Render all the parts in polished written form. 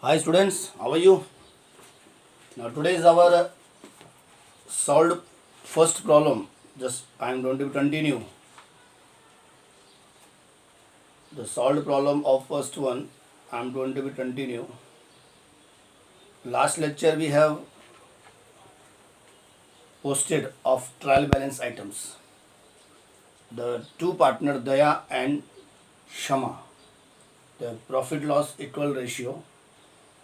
Hi students, how are you? Now today is our solved first problem. Just I am going to continue the solved problem of first one. I am going to be continue. Last lecture we have posted of trial balance items. The two partner Daya and Shama. The profit loss equal ratio.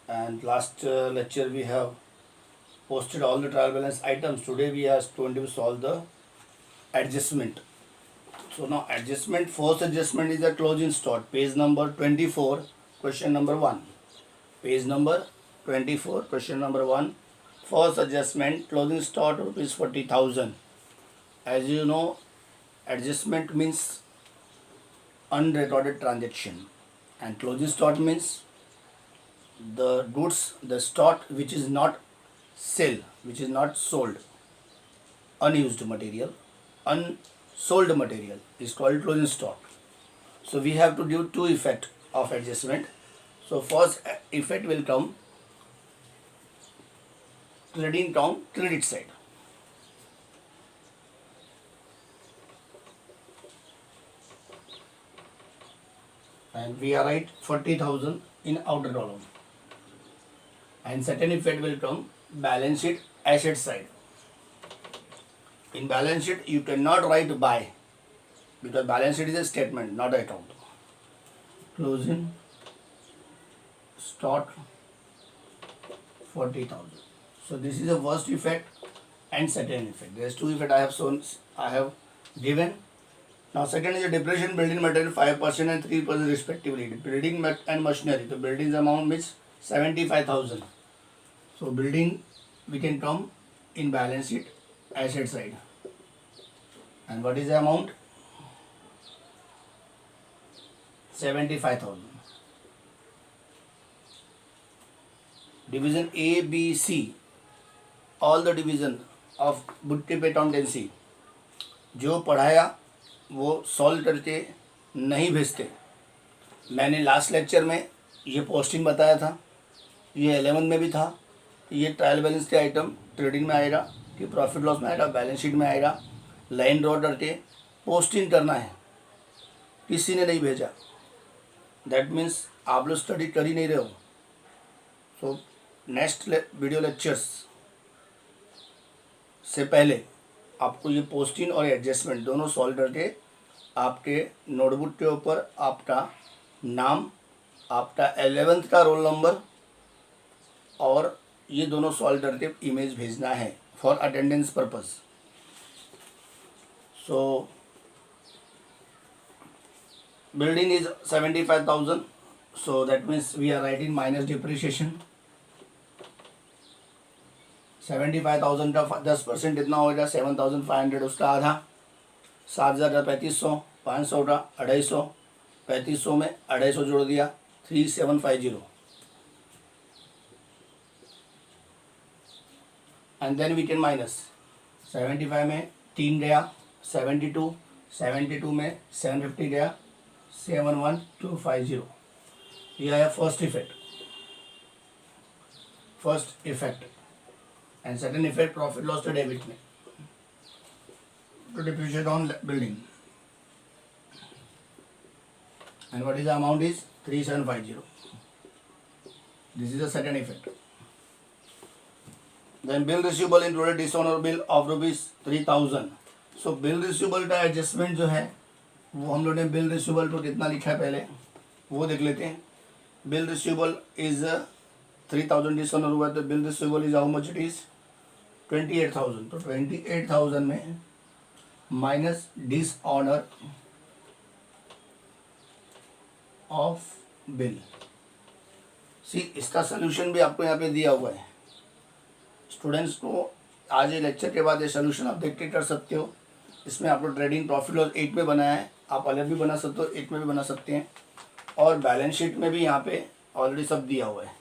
And last lecture we have posted all the trial balance items. Today we are going to solve the adjustment. So now adjustment, first adjustment is a closing stock. Page number 24, question number 1. Page number 24, question number 1. First adjustment, closing stock rupees 40,000. As you know, adjustment means unrecorded transaction. And closing stock means the goods, the stock which is not sold, unused material, unsold material is called closing stock. So we have to do two effect of adjustment. So first effect will come trading account credit side. And we are write 40,000 in outer column. And second effect will come balance sheet asset side. In balance sheet you cannot write buy because balance sheet is a statement, not an account. Closing stock 40,000. So this is the first effect and second effect. There is two effect I have given. Now second is a depreciation building material 5% and 3% respectively. Building and machinery. The building's amount is 75,000. So building we can come in balance sheet asset side. And what is the amount? 75,000. Division A, B, C. All the division of bookkeeping accountancy जो पढ़ाया वो solve करके नहीं भेजते. मैंने last lecture में ये posting बताया था, ये 11 में भी था. ये ट्रायल बैलेंस के आइटम ट्रेडिंग में आएगा कि प्रॉफिट लॉस में आएगा, बैलेंस शीट में आएगा. लाइन ड्रॉ करके पोस्टिंग करना है, किसी ने नहीं भेजा. दैट मीन्स आप लोग स्टडी कर ही नहीं रहे हो. सो नेक्स्ट वीडियो लेक्चर्स से पहले आपको ये पोस्टिंग और एडजस्टमेंट दोनों सॉल्व करके आपके नोटबुक के ऊपर आपका नाम, आपका 11th का रोल नंबर और ये दोनों सॉल्व करके इमेज भेजना है for attendance purpose. So building is 75,000. So that means we are writing minus depreciation. 75,000 का 10% कितना होगा? 7,500. उसका आधा 7,000 का 3,500, 500 का 250, 3,500 में 250 जोड़ दिया 3,750. And then we can minus 75 में 3 गया 72, 72 में 750 गया 71250. यह है first effect. And second effect profit loss to debit में to depreciate on building. And what is the amount is 3750. This is the second effect. Then bill receivable included dishonor bill of rupees 3,000. So bill receivable का adjustment जो है वो हम लोग ने bill receivable को कितना लिखा है पहले वो देख लेते हैं. Bill receivable is 3,000 dishonor हुआ तो bill receivable is how much it is 28,000. तो 28,000 में माइनस डिसऑनर ऑफ बिल. सी इसका सोल्यूशन भी आपको यहाँ पे दिया हुआ है. स्टूडेंट्स को आज ये लेक्चर के बाद ये सोल्यूशन आप देख के कर सकते हो. इसमें आपको ट्रेडिंग प्रॉफिट लॉस 8 में बनाया है, आप अलग भी बना सकते हो, 8 में भी बना सकते हैं. और बैलेंस शीट में भी यहाँ पे ऑलरेडी सब दिया हुआ है.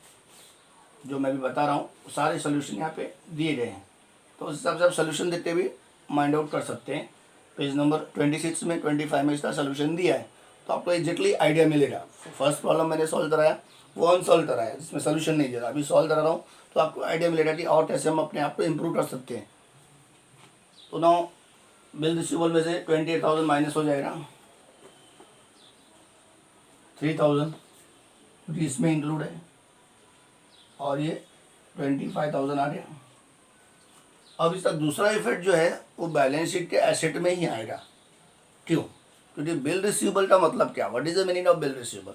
जो मैं भी बता रहा हूँ सारे सोल्यूशन यहाँ पे दिए गए हैं. तो उस हिसाब से आप सोल्यूशन देखते भी माइंड आउट कर सकते हैं. पेज नंबर 26 में 25 में इसका सोल्यूशन दिया है. तो आपको एग्जैक्टली आइडिया मिलेगा। फर्स्ट प्रॉब्लम मैंने सॉल्व कराया, वो अनसॉल्व कराया जिसमें सोल्यूशन नहीं दिया, अभी सॉल्व करा रहा हूँ तो आपको आइडिया मिलेगा कि और कैसे हम अपने आप को इम्प्रूव कर सकते हैं। तो नाउ बिल रिसीवेबल में से 28,000 माइनस हो जाएगा 3,000 क्योंकि इसमें इंक्लूड है, और ये 25,000 आ गया। अब इसका दूसरा इफेक्ट जो है वो बैलेंस शीट के एसेट में ही आएगा। क्यों? क्योंकि बिल रिसीवेबल का मतलब क्या, what is the meaning of bill receivable?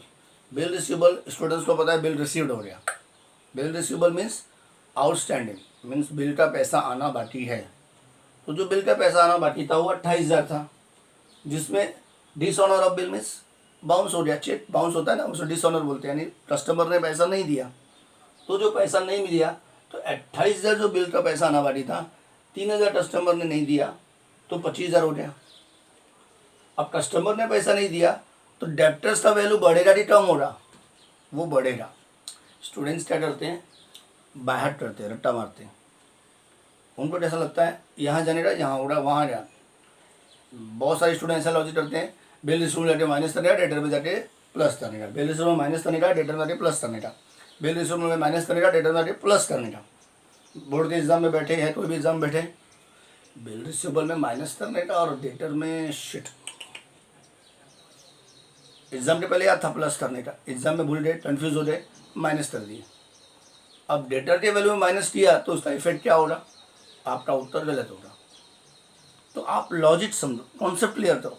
Bill receivable students को पता है, बिल रिसीव्ड हो गया। Bill receivable means outstanding, means bill का पैसा आना बाकी है। तो जो बिल का पैसा आना बाकी था वो 28,000 था, जिसमें dishonour of bill means bounce हो गया, चेक बाउंस होता है ना, उसे डिसऑनर बोलते हैं, यानी कस्टमर ने पैसा नहीं दिया। तो जो पैसा नहीं दिया तो 28,000 जो बिल का पैसा आना बाकी था, 3,000 कस्टमर ने नहीं दिया तो 25,000 हो गया। अब कस्टमर ने पैसा नहीं दिया तो डेप्टर्स का वैल्यू बढ़ेगा कि कम होगा? वो बढ़ेगा। स्टूडेंट्स क्या करते हैं, बाहट करते हैं, रट्टा मारते हैं। उनको कैसा लगता है, यहाँ जाने का यहाँ होगा वहाँ जा। बहुत सारे स्टूडेंट ऐसा लॉजिक करते हैं, बिल रिसीवेबल जाके माइनस करने का, डेटर में जाके प्लस करने का, बिल रिसीवेबल में माइनस करने का, डेटर में जाके प्लस करने का, बिल रिसीवेबल में माइनस करने का, डेटर में जाके प्लस करने का। बोर्ड के एग्जाम में बैठे हैं, कोई भी एग्जाम बैठे, बिल रिसीवेबल में माइनस करने का और डेटर में शिट, एग्जाम के पहले याद था प्लस करने का, एग्जाम में भूल गए, कन्फ्यूज हो गए, माइनस कर दिए। अब डेटर के वैल्यू में माइनस किया तो उसका इफेक्ट क्या होगा? आपका उत्तर गलत होगा। तो आप लॉजिक समझो, कॉन्सेप्ट क्लियर करो,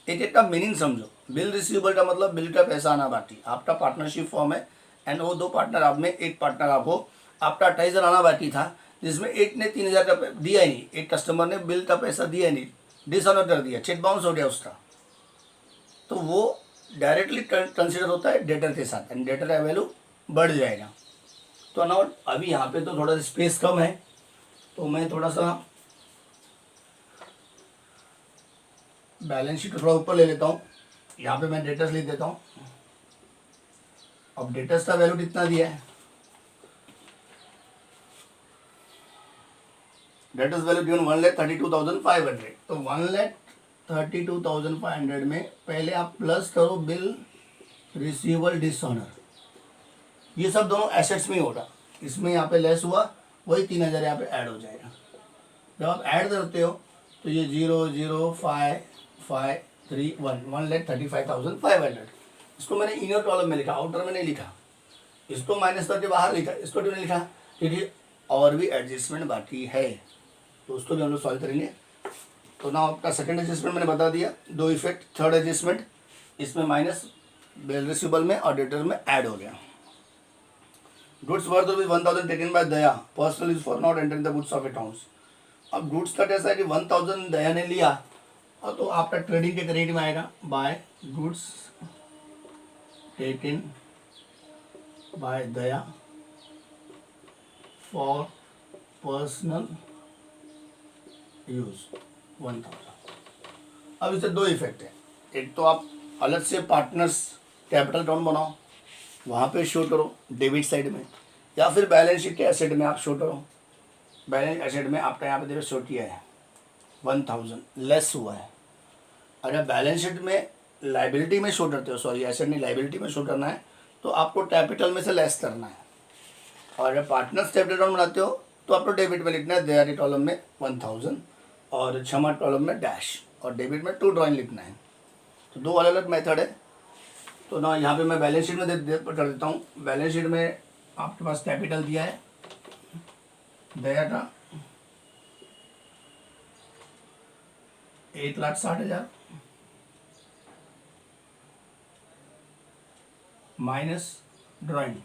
एक एक का मीनिंग समझो। बिल रिसीवेबल का मतलब बिल का पैसा आना बाकी, आपका पार्टनरशिप फॉर्म है एंड वो दो पार्टनर आप में, एक पार्टनर आपको, आपका 28,000 आना बाकी था जिसमें एक ने 3,000 का दिया ही नहीं, एक कस्टमर ने बिल का पैसा दिया ही नहीं, डिसऑनर कर दिया, चेक बाउंस हो गया उसका, तो वो डायरेक्टली कंसिडर होता है डेटर के साथ एंड डेटर का वैल्यू बढ़ जाएगा। तो ना अभी यहाँ पे तो थोड़ा स्पेस कम है तो मैं थोड़ा सा बैलेंस शीट थोड़ा ऊपर ले लेता हूँ, यहाँ पे मैं डेटर्स लिख देता हूँ। अब डेटर्स का वैल्यू कितना दिया है, डेटर्स वैल्यू गिवन 1,32,500। तो 1,32,500 में पहले आप प्लस करो बिल रिसीवेबल डिसऑनर, ये सब दोनों एसेट्स में ही होगा, इसमें यहाँ पे लेस हुआ, वही 3,000 यहाँ पे ऐड हो जाएगा। जब आप ऐड करते हो तो ये 0,0,5,5,3,1 1,35,500, इसको मैंने इनर कॉलम में लिखा, आउटर में नहीं लिखा, इसको माइनस करके बाहर लिखा, इसको क्यों नहीं लिखा? क्योंकि और भी एडजस्टमेंट बाकी है, तो उसको भी हम लोग सॉल्व करेंगे। तो ना आपका सेकंड एडजस्टमेंट मैंने बता दिया, दो इफेक्ट। थर्ड एडजस्टमेंट, इसमें माइनस बिल रिसीवेबल में और डेटर में ऐड हो गया। Goods worth rupees 1,000 taken by Daya, personal is for not entering the goods of accounts. अब गुड्स का कैसा है कि 1,000 दया ने लिया और तो आपका ट्रेडिंग के क्रेडिट में आएगा, by goods taken by Daya for personal use 1,000। अब इससे दो इफेक्ट है, एक तो आप अलग से पार्टनर्स कैपिटल अकाउंट बनाओ, वहाँ पे शो करो डेबिट साइड में, या फिर बैलेंस शीट के एसेट में आप शो करो। बैलेंस एसेट में आपका यहाँ पे देखो शो किया है 1,000 लेस हुआ है। अगर बैलेंस शीट में लाइबिलिटी में शो करते हो, सॉरी एसेट नहीं लाइबिलिटी में शो करना है, तो आपको कैपिटल में से लेस करना है। और अगर पार्टनर्स कैपिटल अकाउंट बनाते हो तो आपको डेबिट में लिखना है दया के कॉलम में 1,000 और क्षमा कॉलम में डैश, और डेबिट में 2 ड्राइंग लिखना है। तो दो अलग अलग मेथड है। तो ना यहाँ पे मैं बैलेंस शीट में कर देता हूँ। बैलेंस शीट में आपके पास कैपिटल दिया है दया का 1,60,000 माइनस ड्राइंग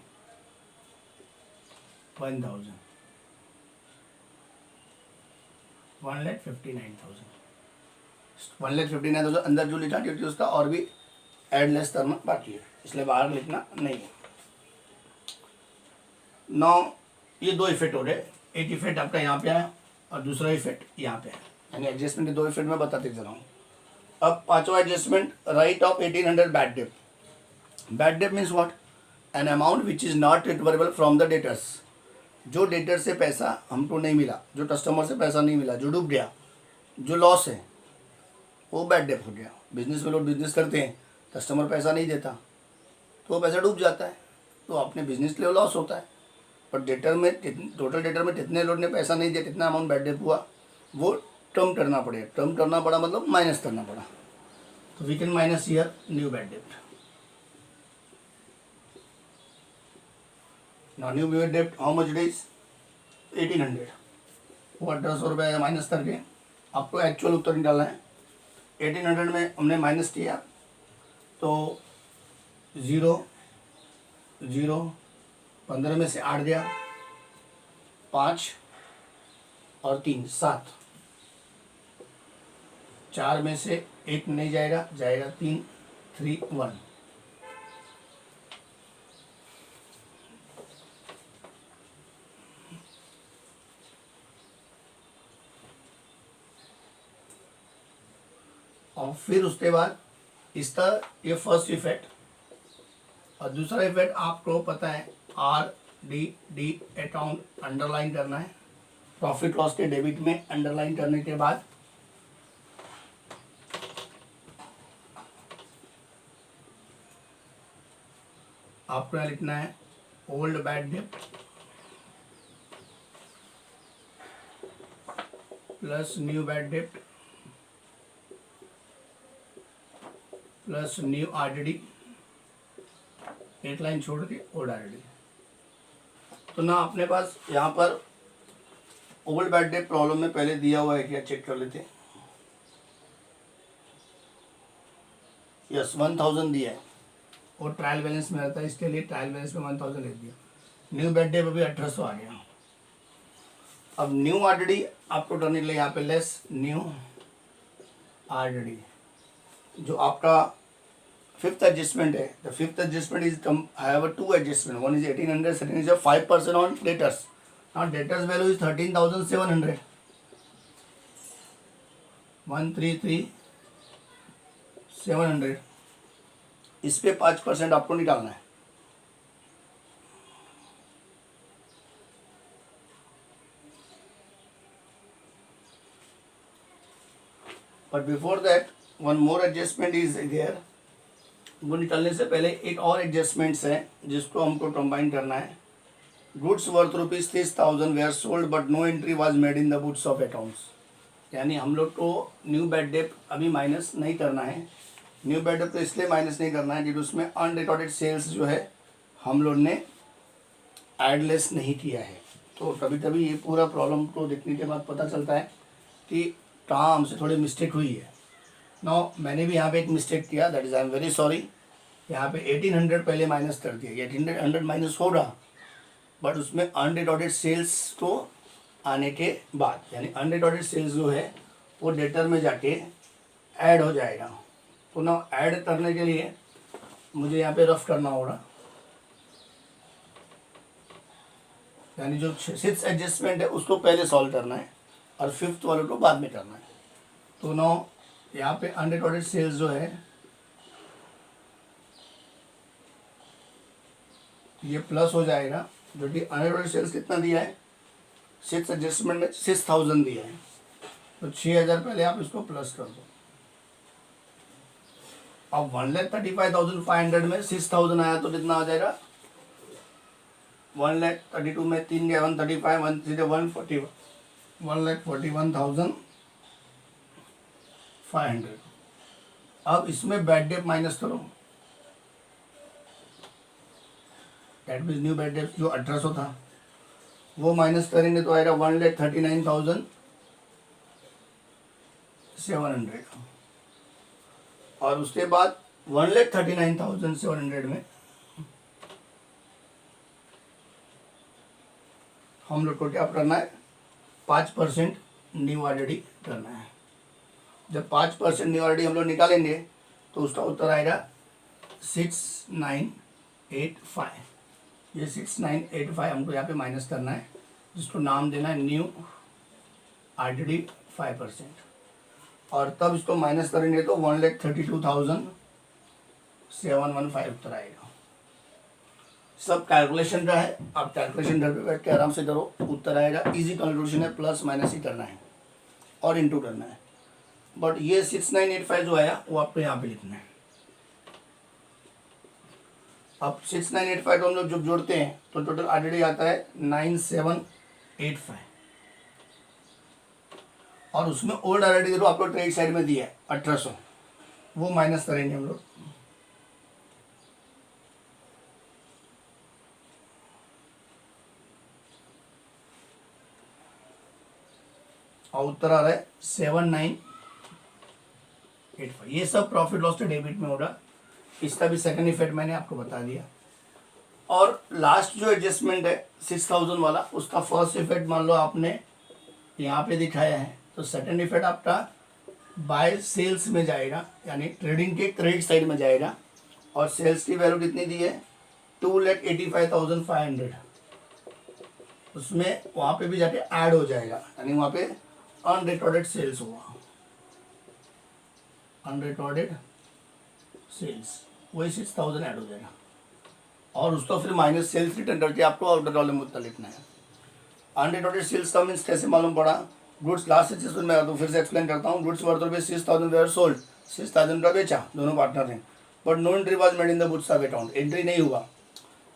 1,000, 1,59,000। 1,59,000 अंदर जो लिखा क्योंकि उसका और भी एड लेस करना बाकी है, इसलिए बाहर लिखना नहीं है। नौ ये दो इफेक्ट हो गए, एक इफेक्ट आपका यहाँ पे है और दूसरा इफेक्ट यहाँ पे है, यानी एडजस्टमेंट के दो इफेक्ट मैं बताते चला हूँ। अब पांचवा adjustment, right of 1,800 bad debt. Bad that means what? An amount which is not recoverable from the debtors. जो डेटर से पैसा हमको नहीं मिला, जो कस्टमर से पैसा नहीं मिला, जो डूब गया, जो लॉस है, वो बैड डेट हो गया। बिजनेस में लोग बिजनेस करते हैं कस्टमर पैसा नहीं देता तो वो पैसा डूब जाता है, तो अपने बिजनेस के लिए लॉस होता है। पर डेटर में टोटल डेटर में जितने लोग ने पैसा नहीं दिया, कितना अमाउंट बैड डेट हुआ, वो टर्म करना पड़ेगा। टर्म करना पड़ा मतलब माइनस करना पड़ा, तो we can minus here new bad debt. Now new bad debt how much it is 1800, वो 1800 रुपये माइनस करके आपको एक्चुअल उत्तर निकालना है। 1800 में हमने माइनस किया तो 0 0, 15 में से 8 गया, 5 और 3 7, 4 में से 1 नहीं जाएगा, 3 3 1। और फिर उसके बाद इसका ये फर्स्ट इफेक्ट, और दूसरा इफेक्ट आपको पता है RDD अकाउंट अंडरलाइन करना है। प्रॉफिट लॉस के डेबिट में अंडरलाइन करने के बाद आपको यहाँ लिखना है old bad debt plus new bad date plus new RDD, एक लाइन छोड़ के ओल्ड RDD। तो ना अपने पास यहाँ पर ओल्ड बैड डेट प्रॉब्लम में पहले दिया हुआ है, क्या चेक कर लेते हैं। यस 1000 दिया है और ट्रायल बैलेंस में रहता है, इसके लिए ट्रायल बैलेंस में 1000 लिख दिया। न्यू बैड डेट अभी 1800 आ गया। अब न्यू RDD आपको करने के लिए यहाँ पे लेस न्यू RDD, जो आपका फिफ्थ एडजस्टमेंट है। The fifth adjustment is have two adjustment, one is 1800, second is 5% on debtors. Now debtors value is 13,700, 133,700, इस पे 5% आपको निकालना है। But before that one more adjustment is there. वो निकालने से पहले एक और एडजस्टमेंट्स है जिसको हमको कंबाइन करना है। Goods worth ₹30,000 were sold but no entry was made in the books of accounts. यानी हम लोग को न्यू बैड डेट अभी माइनस नहीं करना है। न्यू बैड डेट तो इसलिए माइनस नहीं करना है क्योंकि उसमें अनरिकॉर्डेड सेल्स जो है हम लोग ने एडलेस नहीं किया है। तो कभी कभी ये पूरा प्रॉब्लम को देखने के बाद पता चलता है कि कहाँ हमसे थोड़ी मिस्टेक हुई है। नो मैंने भी यहाँ पे एक मिस्टेक किया, that is I am very sorry. यहाँ पे 1800 पहले माइनस कर दिया, 1800 माइनस हो रहा, बट उसमें अनरिकॉर्डेड सेल्स को आने के बाद, यानी अनरिकॉर्डेड सेल्स जो है वो डेटर में जाके ऐड हो जाएगा। तो ना ऐड करने के लिए मुझे यहाँ पे रफ करना होगा, यानी जो सिक्स एडजस्टमेंट है उसको पहले सॉल्व करना है और फिफ्थ वाले को बाद में करना है। तो नो यहाँ पे अनरिकॉर्डेड सेल्स जो है ये प्लस हो जाएगा, जो कि अनरिकॉर्डेड सेल्स कितना दिया है, सिक्स एडजस्टमेंट में 6000 दिया है, तो 6000 पहले आप इसको प्लस कर दो। अब 1,35,500 में 6000 आया तो कितना आ जाएगा, 1,32,000 में 3 गया 135, 141, 141,500। अब इसमें बैड डेट माइनस करो, that means new bad date जो 1800 था वो माइनस करेंगे तो आएगा 1,39,700। और उसके बाद 1,39,700 में हम लोग को क्या करना है, 5% न्यू RDD करना है। जब 5% न्यू RDD हम लोग निकालेंगे तो उसका उत्तर आएगा 6985। ये 6985 हमको यहाँ पे माइनस करना है, जिसको नाम देना है न्यू RDD 5%। और तब इसको माइनस करेंगे तो 1,32,715 उत्तर आएगा। सब कैलकुलेशन का है, आप कैलकुलेशन घर पे बैठ के आराम से करो, उत्तर आएगा। इजी कैलकुलेशन है, प्लस माइनस ही करना है और इनटू करना है। बट ये 6985 जो आया वो आपको यहाँ पे लिखना है। अब 6985 तो हम लोग जब जोड़ते हैं तो टोटल ऑलरेडी आता है 9785, और उसमें ओल्ड ऑलरेडी देखो आपको ट्रेड साइड में दिया है 1800, वो माइनस करेंगे हम लोग। और उत्तर आ रहा है 7985। ये सब प्रॉफिट लॉस के डेबिट में होगा। इसका भी सेकंड इफेक्ट मैंने आपको बता दिया। और लास्ट जो एडजस्टमेंट है 6000 वाला, उसका फर्स्ट इफेक्ट मान लो आपने यहाँ पे दिखाया है, तो सेकंड इफेक्ट आपका बाय सेल्स में जाएगा, यानी ट्रेडिंग के क्रेडिट साइड में जाएगा। और सेल्स की वैल्यू कितनी दी है 2,85,500, उसमें वहाँ पे भी जाके ऐड हो जाएगा, यानी वहाँ पे अनरिकॉर्डेड सेल्स होगा, अनरिकॉर्डेड सेल्स, वही 6000 ऐड हो जाएगा। और उसको फिर माइनस सेल्स रिटर्न करके आपको आउटर कॉलम में उत्तर लिखना है। अनरिकॉर्डेड सेल्स का मीन्स कैसे मालूम पड़ा, गुड्स लास्ट एडजस्टमेंट में आता हूँ, फिर से एक्सप्लेन करता हूँ। गुड्स वर्थ रुपये 6000 वेयर सोल्ड, 6000 का बेचा दोनों पार्टनर ने, but no entry was made in the books of account, entry नहीं हुआ,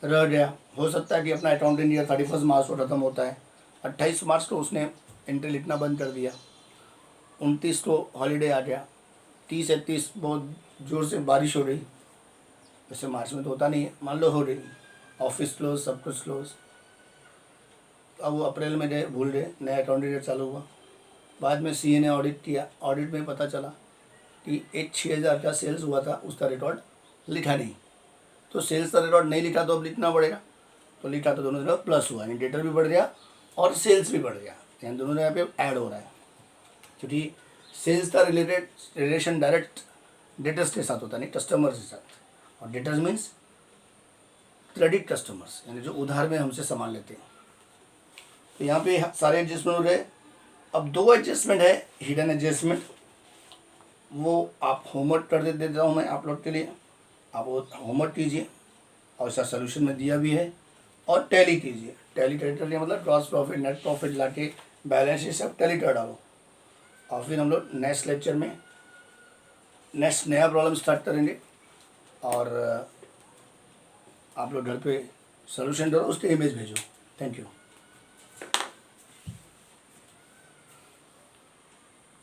रह गया। हो सकता है कि अपना अकाउंटिंग ईयर 31 मार्च को खत्म होता है, 28 मार्च को उसने एंट्री लिखना बंद कर दिया, 29 को हॉलीडे आ गया, 30-31 बहुत जोर से बारिश हो रही, वैसे मार्च में तो होता नहीं है, मान लो हो रही, ऑफिस क्लोज, सब कुछ क्लोज। अब वो अप्रैल में गए, भूल गए, नया अकाउंटिंग ईयर चालू हुआ। बाद में सीए ने ऑडिट किया, ऑडिट में पता चला कि एक 6000 का सेल्स हुआ था, उसका रिकॉर्ड लिखा नहीं। तो सेल्स का रिकॉर्ड नहीं लिखा तो अब लिखना पड़ेगा, तो लिखा तो दोनों जगह प्लस हुआ, यानी डेटर भी बढ़ गया और सेल्स भी बढ़ गया, यानी दोनों जगह पे ऐड हो रहा है। क्योंकि सेल्स का रिलेशन डायरेक्ट डेटर्स के साथ होता है, नहीं कस्टमर्स के साथ, और डेटर्स मीन्स क्रेडिट कस्टमर्स, यानी जो उधार में हमसे सामान लेते हैं। तो यहाँ पे सारे एडजस्टमेंट हो गए। अब 2 एडजस्टमेंट है हिडन एडजस्टमेंट, वो आप होमवर्क कर देता हूँ मैं आप लोग के लिए, आप वो होमवर्क कीजिए, और इसका सोल्यूशन में दिया भी है। और टैली कीजिए, टैली कर लिया मतलब ग्रॉस प्रॉफिट नेट प्रॉफिट ला के बैलेंस शीट सब टैली कर डालो। और फिर हम लोग नेक्स्ट लेक्चर में नेक्स्ट नया प्रॉब्लम स्टार्ट करेंगे, और आप लोग घर पे सोल्यूशन करो, उसके इमेज भेजो। Thank you.